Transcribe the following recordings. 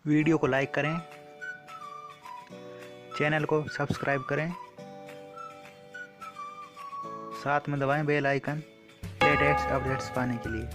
Video को like करें, channel को सब्सक्राइब करें, साथ में दबाएं बेल आइकन लेटेस्ट अपडेट्स पाने के लिए।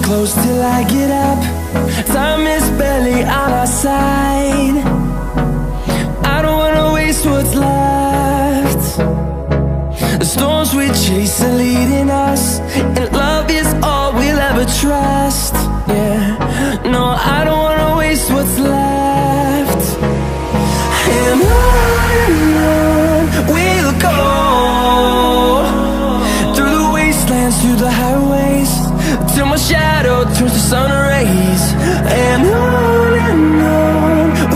Close till I get up. Time is barely on our side. I don't wanna waste what's left. The storms we chase are leading us, and love is all we'll ever trust. Yeah, no, I don't wanna waste what's left. And on we'll go, through the wastelands, through the highways, till my shadow turns to sun rays. And on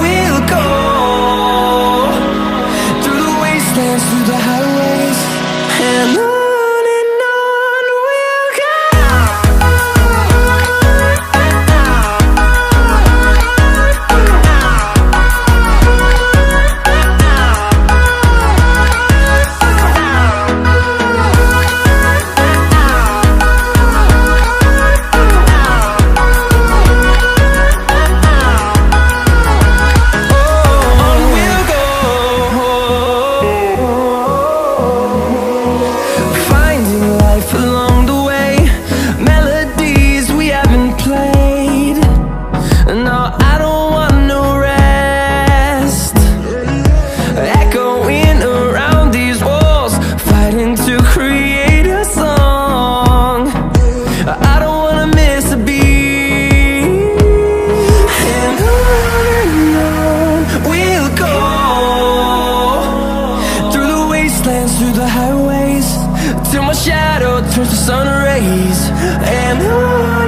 we'll go, through the wastelands, through the highways, and on we'll go. Through the highways, till my shadow turns to sun rays. And on